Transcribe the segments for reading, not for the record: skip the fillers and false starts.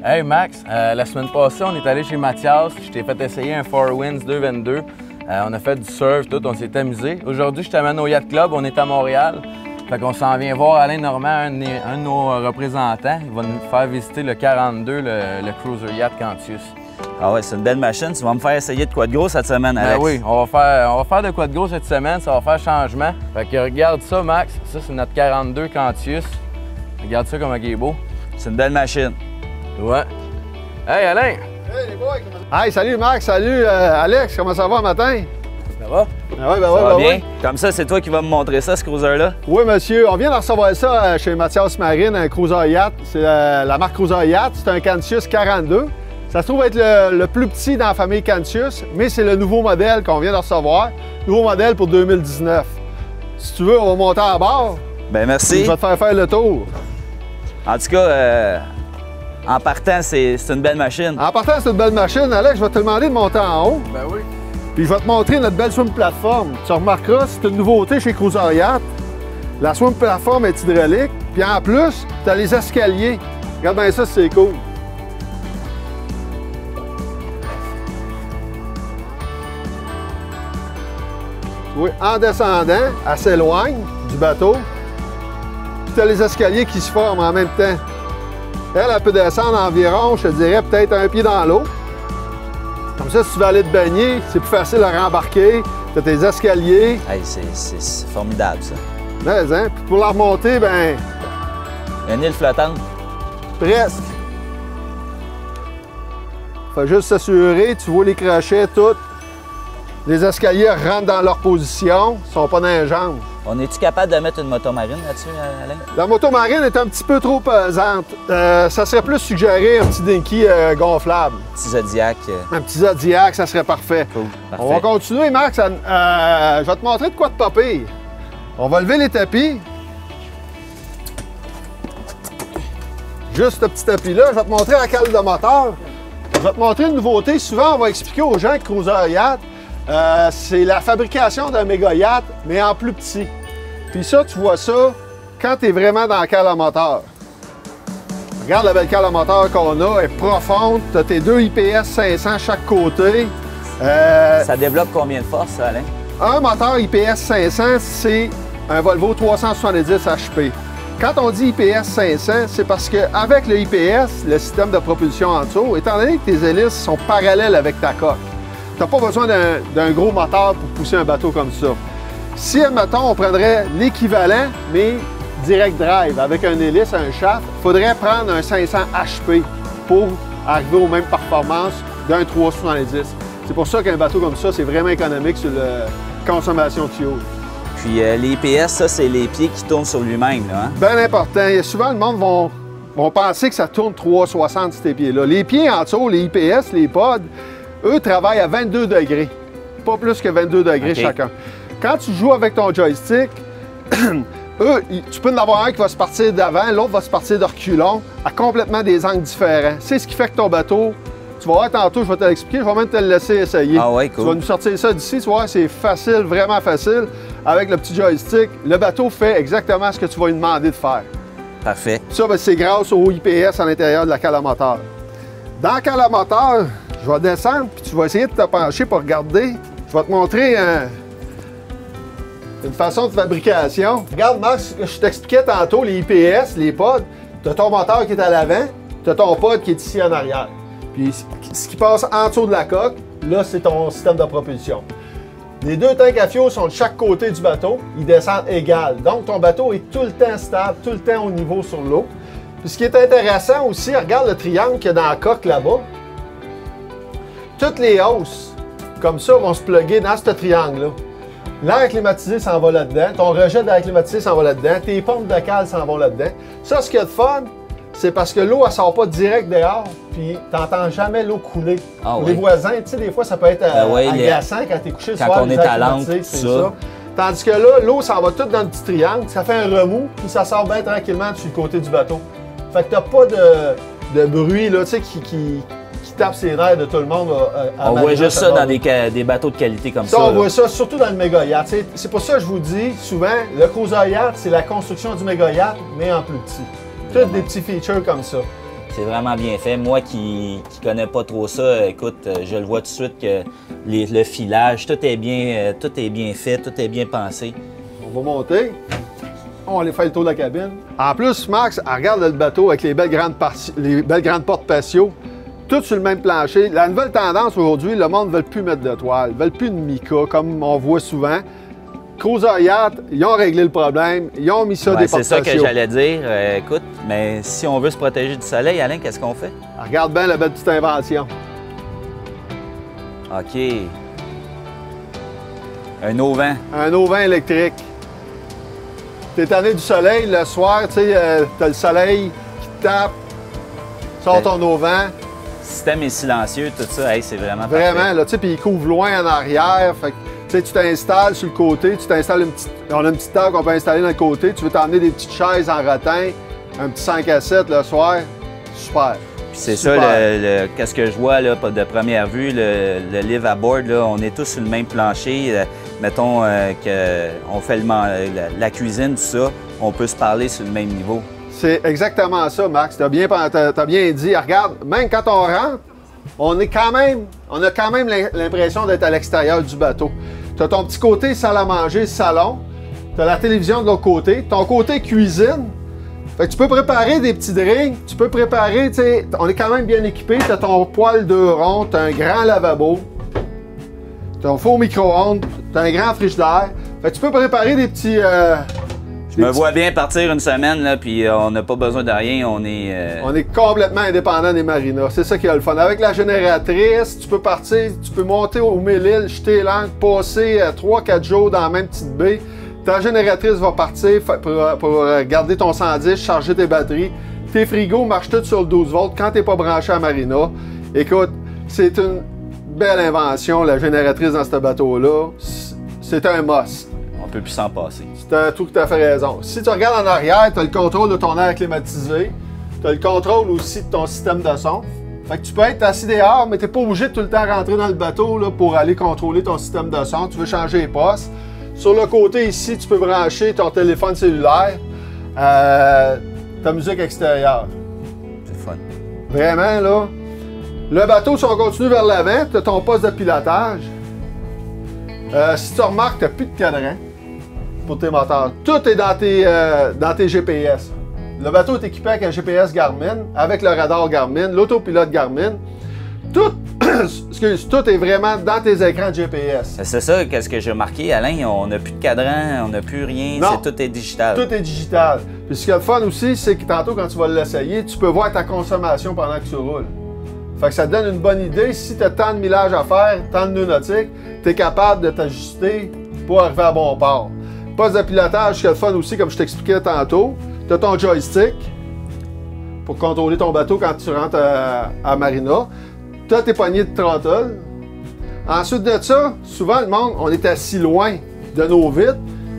Hey Max, la semaine passée, on est allé chez Mathias. Je t'ai fait essayer un 4Winds 222. On a fait du surf, tout, on s'est amusé. Aujourd'hui, je t'amène au Yacht Club, on est à Montréal. Fait qu'on s'en vient voir Alain Normand, un de nos représentants. Il va nous faire visiter le 42, le Cruiser Yacht Cantius. Ah ouais, c'est une belle machine. Tu vas me faire essayer de quoi de gros cette semaine, Alex? Ben oui, on va faire de quoi de gros cette semaine, ça va faire changement. Fait que regarde ça, Max, ça c'est notre 42 Cantius. Regarde ça comme il est beau. C'est une belle machine. Ouais. Hey Alain! Hey les boys! Hey, salut Max, salut Alex, comment ça va matin? Ça va? Ben ouais, Ça va bien? Comme ça, c'est toi qui vas me montrer ça, ce cruiser-là? Oui, monsieur. On vient de recevoir ça chez Mathias Marine, un Cruiser Yacht. C'est la marque Cruiser Yacht. C'est un Cantius 42. Ça se trouve être le plus petit dans la famille Cantius, mais c'est le nouveau modèle qu'on vient de recevoir. Nouveau modèle pour 2019. Si tu veux, on va monter à bord. Ben merci. Je vais te faire le tour. En tout cas, en partant, c'est une belle machine. En partant, c'est une belle machine. Alex, je vais te demander de monter en haut. Ben oui. Puis je vais te montrer notre belle swim plateforme. Tu remarqueras, c'est une nouveauté chez Cruiser Yacht. La swim plateforme est hydraulique. Puis en plus, tu as les escaliers. Regarde bien ça, c'est cool. Oui, en descendant, elle s'éloigne du bateau. Puis tu as les escaliers qui se forment en même temps. Elle peut descendre environ, je te dirais, peut-être un pied dans l'eau. Comme ça, si tu veux aller te baigner, c'est plus facile à rembarquer. Tu as tes escaliers. Hey, c'est formidable, ça. Mais, hein? Puis pour la remonter, ben Une île flottante. presque. Faut juste s'assurer, tu vois les crochets, tout. Les escaliers rentrent dans leur position, ils sont pas dans les jambes. On est-tu capable de mettre une motomarine là-dessus, Alain? La motomarine est un petit peu trop pesante. Ça serait plus suggéré un petit dinky gonflable. Petit Zodiac. Un petit Zodiac, ça serait parfait. Cool, parfait. On va continuer, Max. Je vais te montrer de quoi de pas pire. On va lever les tapis. Juste ce petit tapis-là. Je vais te montrer la cale de moteur. Je vais te montrer une nouveauté. Souvent, on va expliquer aux gens que Cruiser Yacht, c'est la fabrication d'un méga yacht, mais en plus petit. Puis ça, tu vois ça quand tu es vraiment dans la cale à moteur. Regarde la belle cale à moteur qu'on a, elle est profonde. Tu as tes deux IPS 500 à chaque côté. Ça développe combien de force, ça, Alain? Un moteur IPS 500, c'est un Volvo 370 HP. Quand on dit IPS 500, c'est parce qu'avec le IPS, le système de propulsion en dessous, étant donné que tes hélices sont parallèles avec ta coque, tu n'as pas besoin d'un gros moteur pour pousser un bateau comme ça. Si, admettons, on prendrait l'équivalent, mais direct drive, avec un hélice, un shaft, il faudrait prendre un 500 HP pour arriver aux mêmes performances d'un 370. C'est pour ça qu'un bateau comme ça, c'est vraiment économique sur la consommation de fuel. Puis les IPS, ça, c'est les pieds qui tournent sur lui-même, là, hein? Bien important. Et souvent, le monde vont penser que ça tourne 360 ces pieds-là. Les pieds en dessous, les IPS, les pods, eux travaillent à 22 degrés. Pas plus que 22 degrés chacun. Quand tu joues avec ton joystick, eux, tu peux en avoir un qui va se partir d'avant, l'autre va se partir de reculons, à complètement des angles différents. C'est ce qui fait que ton bateau, tu vas voir tantôt, je vais te l'expliquer, je vais même te le laisser essayer. Ah ouais, cool. Tu vas nous sortir ça d'ici, tu vas voir, c'est facile, vraiment facile. Avec le petit joystick, le bateau fait exactement ce que tu vas lui demander de faire. Parfait. Ça, ben, c'est grâce au IPS à l'intérieur de la cale à moteur. Dans la cale à moteur, je vais descendre, puis tu vas essayer de te pencher pour regarder. Je vais te montrer une façon de fabrication. Regarde, Max, je t'expliquais tantôt, les IPS, les pods, tu as ton moteur qui est à l'avant, tu as ton pod qui est ici en arrière. Puis ce qui passe en dessous de la coque, là, c'est ton système de propulsion. Les deux tanks à fuel sont de chaque côté du bateau, ils descendent égal. Donc, ton bateau est tout le temps stable, tout le temps au niveau sur l'eau. Puis ce qui est intéressant aussi, regarde le triangle qu'il y a dans la coque là-bas. Toutes les hausses, comme ça, vont se plugger dans ce triangle-là. L'air climatisé s'en va là-dedans, ton rejet d'air climatisé s'en va là-dedans, tes pompes de cale s'en vont là-dedans. Ça, ce qu'il y a de fun, c'est parce que l'eau, elle sort pas direct dehors, puis t'entends jamais l'eau couler. Ah, les oui. voisins, tu sais, des fois, ça peut être agaçant quand t'es couché le soir. Quand on est à l'encre, c'est ça. Tandis que là, l'eau s'en va toute dans le petit triangle, ça fait un remous, puis ça sort bien tranquillement sur le côté du bateau. Fait que t'as pas de bruit, là, tu sais, qui tape ses nerfs de tout le monde. On voit juste ça dans des bateaux de qualité comme ça. On voit ça surtout dans le méga yacht. C'est pour ça que je vous dis souvent, le Cruiser Yacht, c'est la construction du méga yacht, mais en plus petit. Toutes des petits features comme ça. C'est vraiment bien fait. Moi qui connais pas trop ça, écoute, je le vois tout de suite que le filage, tout est bien fait, tout est bien pensé. On va monter. On va aller faire le tour de la cabine. En plus, Max, regarde le bateau avec les belles grandes portes patio. Tout sur le même plancher. La nouvelle tendance aujourd'hui, le monde ne veut plus mettre de toile, ne veut plus de mica, comme on voit souvent. Cruiser Yacht, ils ont réglé le problème, ils ont mis ça des portes patio. C'est ça que j'allais dire. Écoute, mais si on veut se protéger du soleil, Alain, qu'est-ce qu'on fait? Regarde bien la belle petite invention. OK. Un auvent. Un auvent électrique. T'es tanné du soleil, le soir, tu sais, t'as le soleil qui te tape, sort ton auvent. Le système est silencieux, tout ça, hey, c'est vraiment parfait. Vraiment, là, tu sais, puis il couvre loin en arrière, fait que, tu sais, tu t'installes sur le côté, tu t'installes on a une petite table qu'on peut installer dans le côté, tu veux t'emmener des petites chaises en rotin, un petit 5 à 7 le soir, super. C'est ça, qu'est-ce que je vois là, de première vue, le live à board, là, on est tous sur le même plancher. Mettons qu'on fait la cuisine, tout ça, on peut se parler sur le même niveau. C'est exactement ça, Max. T'as bien dit. Regarde, même quand on rentre, on a quand même l'impression d'être à l'extérieur du bateau. T'as ton petit côté salle à manger, salon. T'as la télévision de l'autre côté. Ton côté cuisine. Fait que tu peux préparer des petits drinks, tu peux préparer, tu sais, on est quand même bien équipé, tu as ton poêle 2 ronds, tu as un grand lavabo, tu as un four micro-ondes, tu as un grand frigidaire. Fait que tu peux préparer des petits... Je me vois bien partir une semaine, là, puis on n'a pas besoin de rien, on est... On est complètement indépendant des marinas, c'est ça qui est le fun. Avec la génératrice, tu peux partir, tu peux monter au Mille-Îles, jeter l'ancre, passer 3-4 jours dans la même petite baie. Ta génératrice va partir pour garder ton 110, charger tes batteries. Tes frigos marchent tous sur le 12 volts quand tu n'es pas branché à Marina. Écoute, c'est une belle invention, la génératrice dans ce bateau-là. C'est un must. On peut plus s'en passer. Tu as tout à fait raison. Si tu regardes en arrière, tu as le contrôle de ton air climatisé. Tu as le contrôle aussi de ton système de son. Fait que tu peux être assis dehors, mais tu n'es pas obligé de tout le temps rentrer dans le bateau là, pour aller contrôler ton système de son. Tu veux changer les postes. Sur le côté ici, tu peux brancher ton téléphone cellulaire, ta musique extérieure. C'est fun. Vraiment, là. Le bateau, si on continue vers l'avant, tu as ton poste de pilotage. Si tu remarques, tu n'as plus de cadran pour tes moteurs. Tout est dans tes GPS. Le bateau est équipé avec un GPS Garmin, avec le radar Garmin, l'autopilote Garmin. Tout est vraiment dans tes écrans de GPS. C'est ça, qu'est-ce que j'ai remarqué, Alain, on n'a plus de cadran, on n'a plus rien, tout est digital. Tout est digital. Puis ce qui est le fun aussi, c'est que tantôt, quand tu vas l'essayer, tu peux voir ta consommation pendant que tu roules. Fait que ça te donne une bonne idée. Si tu as tant de millage à faire, tant de nœuds nautiques, tu es capable de t'ajuster pour arriver à bon port. Poste de pilotage, ce qui est le fun aussi, comme je t'expliquais tantôt, tu as ton joystick pour contrôler ton bateau quand tu rentres à Marina. Tu as tes poignées de throttle. Ensuite de ça, souvent le monde, on est assis loin de nos vitres,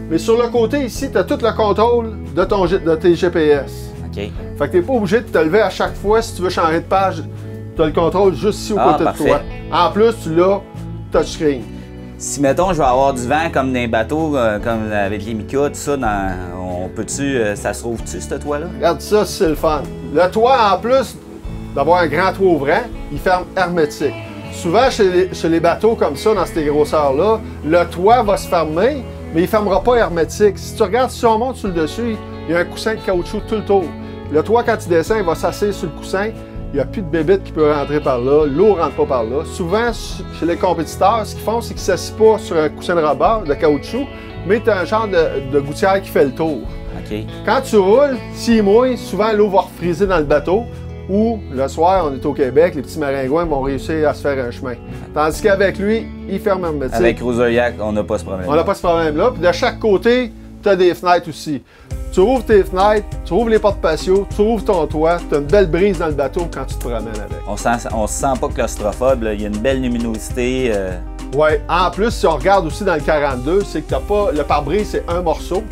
mais sur le côté ici, tu as tout le contrôle de tes GPS. OK. Fait que tu n'es pas obligé de te lever à chaque fois si tu veux changer de page. Tu as le contrôle juste ici au côté de toi. En plus, tu l'as touchscreen. Si, mettons, je vais avoir du vent comme dans les bateaux, comme avec les Mica, tout ça, on peut-tu, ça se trouve-tu, ce toit-là? Regarde ça, c'est le fun. Le toit, en plus d'avoir un grand toit ouvrant, il ferme hermétique. Souvent, chez les bateaux comme ça, dans ces grosseurs-là, le toit va se fermer, mais il ne fermera pas hermétique. Si tu regardes, si on monte sur le dessus, il y a un coussin de caoutchouc tout le tour. Le toit, quand il descend, il va s'asseoir sur le coussin. Il n'y a plus de bébite qui peut rentrer par là. L'eau ne rentre pas par là. Souvent, chez les compétiteurs, ce qu'ils font, c'est qu'ils ne s'assient pas sur un coussin de rebord, de caoutchouc, mais tu as un genre de gouttière qui fait le tour. Okay. Quand tu roules, s'il mouille, souvent l'eau va refriser dans le bateau. Ou le soir, on est au Québec, les petits maringouins vont réussir à se faire un chemin. Tandis qu'avec lui, il ferme hermétique. Avec Cruiser Yacht, on n'a pas ce problème-là. On n'a pas ce problème-là. Puis de chaque côté, tu as des fenêtres aussi. Tu ouvres tes fenêtres, tu ouvres les portes patio, tu ouvres ton toit, tu as une belle brise dans le bateau quand tu te promènes avec. On se sent pas claustrophobe, là. Il y a une belle luminosité. Oui. En plus, si on regarde aussi dans le 42, c'est que t'as pas le pare-brise, c'est un morceau.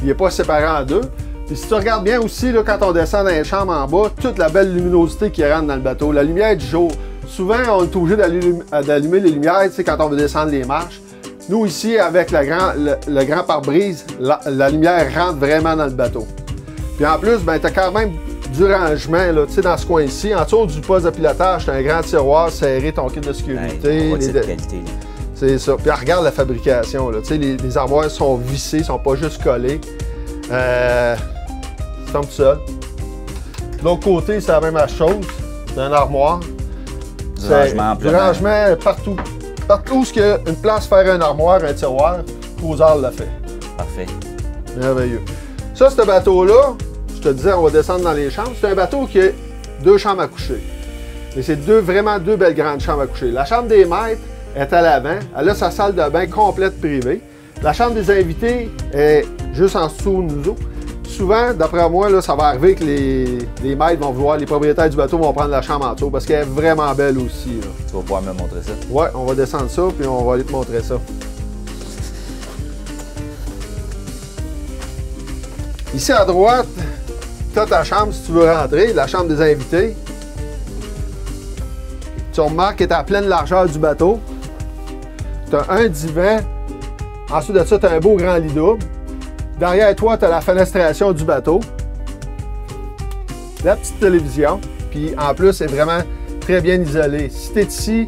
Il n'est pas séparé en deux. Puis si tu regardes bien aussi, là, quand on descend dans les chambres en bas, toute la belle luminosité qui rentre dans le bateau, la lumière du jour. Souvent, on est obligé d'allumer les lumières, tu sais, quand on veut descendre les marches. Nous, ici, avec le grand pare-brise, la lumière rentre vraiment dans le bateau. Puis en plus, ben, tu as quand même du rangement, là, tu sais, dans ce coin-ci. En dessous du poste de pilotage, tu as un grand tiroir serré, ton kit de sécurité. Ouais, de qualité. C'est ça. Puis regarde la fabrication, là. Tu sais, les armoires sont vissées, sont pas juste collées. Ça tombe tout seul. De l'autre côté, c'est la même chose. C'est une armoire. Du rangement Du rangement partout. Partout où il y a une place pour faire une armoire, un tiroir, Cruzal l'a fait. Parfait. Merveilleux. Ça, ce bateau-là, je te disais, on va descendre dans les chambres. C'est un bateau qui a 2 chambres à coucher. Et c'est vraiment deux belles grandes chambres à coucher. La chambre des maîtres est à l'avant. Elle a sa salle de bain complète privée. La chambre des invités est juste en dessous de nous autres. Souvent, d'après moi, là, ça va arriver que les maîtres vont vouloir, les propriétaires du bateau vont prendre la chambre en dessous parce qu'elle est vraiment belle aussi. Là. Tu vas pouvoir me montrer ça? Ouais, on va descendre ça puis on va aller te montrer ça. Ici à droite, tu as ta chambre si tu veux rentrer, la chambre des invités. Tu remarques qu'elle est à pleine largeur du bateau. Tu as un divan. Ensuite de ça, tu as un beau grand lit double. Derrière toi, tu as la fenestration du bateau. La petite télévision. Puis en plus, c'est vraiment très bien isolé. Si tu es ici,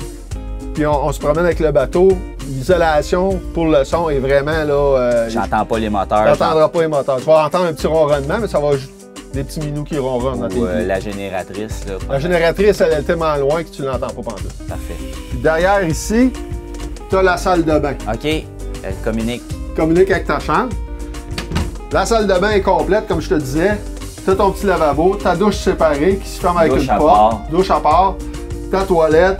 puis on se promène avec le bateau, l'isolation pour le son est vraiment là. J'entends pas les moteurs. Tu n'entendras pas les moteurs. Tu vas entendre un petit ronronnement, mais ça va juste des petits minous qui ronronnent dans tes pieds. La génératrice. Là, la génératrice, elle est tellement loin que tu ne l'entends pas pantoute. Parfait. Puis derrière ici, tu as la salle de bain. OK. Elle communique. Communique avec ta chambre. La salle de bain est complète, comme je te disais. Tu as ton petit lavabo, ta douche séparée qui se ferme avec une porte. Douche à part. Ta toilette.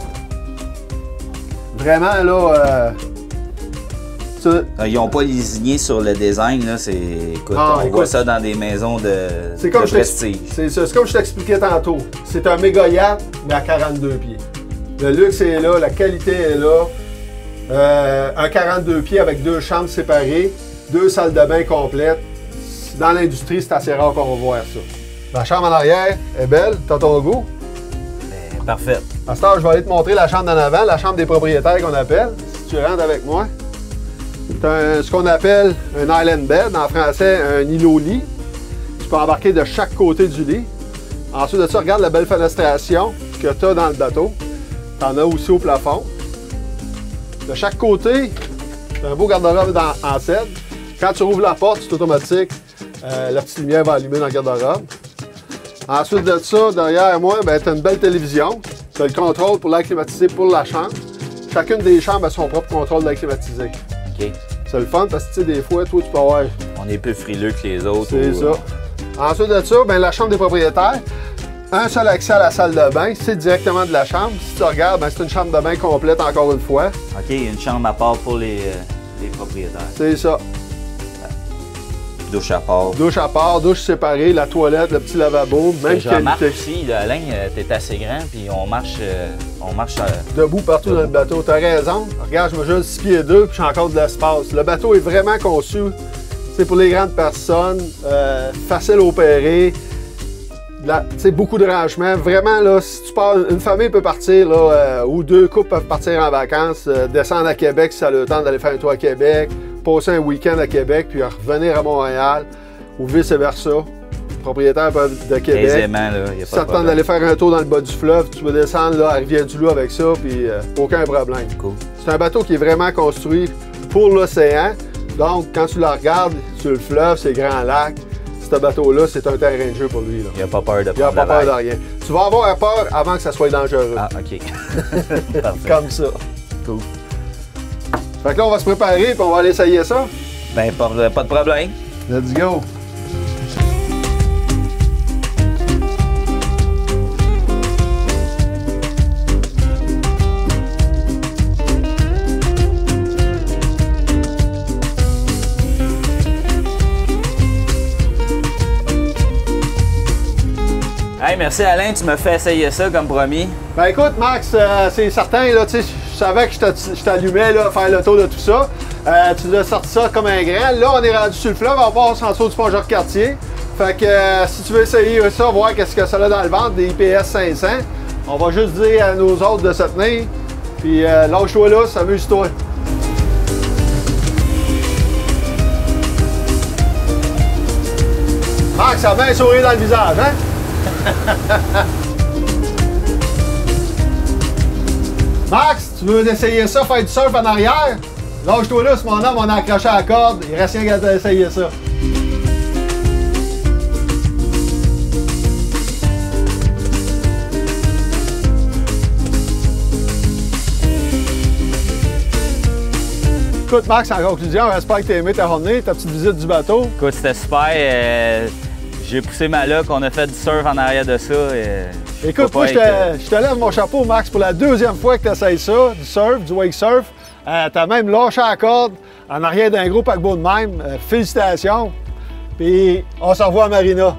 Vraiment, là... Ils n'ont pas lésigné sur le design, là. Écoute, on voit ça dans des maisons de prestige. C'est ça. C'est comme je t'expliquais tantôt. C'est un méga yacht, mais à 42 pieds. Le luxe est là, la qualité est là. Un 42 pieds avec 2 chambres séparées, 2 salles de bain complètes. Dans l'industrie, c'est assez rare qu'on va voir ça. La chambre en arrière est belle, t'as ton goût. Parfait. À ce temps, je vais aller te montrer la chambre d'en avant, la chambre des propriétaires qu'on appelle. Si tu rentres avec moi. C'est ce qu'on appelle un island bed, en français un îlot-lit. Tu peux embarquer de chaque côté du lit. Ensuite de ça, regarde la belle fenestration que tu as dans le bateau. Tu en as aussi au plafond. De chaque côté, tu as un beau garde-robe en cèdre. Quand tu rouvres la porte, c'est automatique. La petite lumière va allumer dans le garde-robe. Ensuite de ça, derrière moi, tu as une belle télévision. Tu as le contrôle pour l'air climatisé pour la chambre. Chacune des chambres a son propre contrôle d'air climatisé. OK. C'est le fun parce que, tu sais, des fois, toi, tu peux avoir... On est plus frileux que les autres. C'est ça. Ensuite de ça, la chambre des propriétaires, un seul accès à la salle de bain, c'est directement de la chambre. Si tu regardes, c'est une chambre de bain complète encore une fois. OK, une chambre à part pour les propriétaires. C'est ça. Douche à part. Douche à part, douche séparée, la toilette, le petit lavabo, même je remarque aussi, là, Alain, t'es assez grand, puis on marche debout partout dans le bateau. T'as raison. Regarde, je mesure 6 pieds 2, puis j'ai encore de l'espace. Le bateau est vraiment conçu, c'est pour les grandes personnes, facile à opérer, beaucoup de rangement. Vraiment, là, si tu pars, une famille peut partir, là, ou 2 couples peuvent partir en vacances, descendre à Québec si ça a le temps d'aller faire un tour à Québec, passer un week-end à Québec, puis revenir à Montréal, ou vice-versa. Les propriétaires peuvent de Québec. Aisément, là, y a si pas ça te tente d'aller faire un tour dans le bas du fleuve, tu peux descendre là, à Rivière-du-Loup avec ça, puis aucun problème. Cool. C'est un bateau qui est vraiment construit pour l'océan. Donc, quand tu le regardes sur le fleuve, c'est Grand Lac, ce bateau-là, c'est un terrain de jeu pour lui. Il n'a pas peur de prendre Il n'a pas peur de rien. Tu vas avoir peur avant que ça soit dangereux. Ah, OK. Parfait. Comme ça. Cool. Fait que là, on va se préparer et on va aller essayer ça. Ben, pas de problème. Let's go! Hey, merci Alain, tu m'as fait essayer ça comme promis. Ben écoute, Max, c'est certain, là, tu sais, je savais que je t'allumais là, faire le tour de tout ça. Tu nous as sorti ça comme un grand. Là, on est rendu sur le fleuve, on passe en dessous du pont Jacques-Cartier. Fait que si tu veux essayer ça, voir qu'est-ce que ça a dans le ventre, des IPS 500, on va juste dire à nos autres de se tenir. Puis lâche-toi là, s'amuse-toi. Max, ça a bien sourire dans le visage, hein? Max, tu veux essayer ça, faire du surf en arrière? Lâche-toi là, c'est mon homme, on a accroché à la corde. Il reste rien qu'à essayer ça. Écoute, Max, en conclusion, j'espère que tu as aimé ta journée, ta petite visite du bateau. Écoute, c'était super. J'ai poussé ma loc, on a fait du surf en arrière de ça. Écoute, moi, je te lève mon chapeau, Max, pour la deuxième fois que tu essayes ça, du surf, du wake surf. Tu as même lâché la corde en arrière d'un gros paquebot de même. Félicitations. Puis on se revoit à Marina.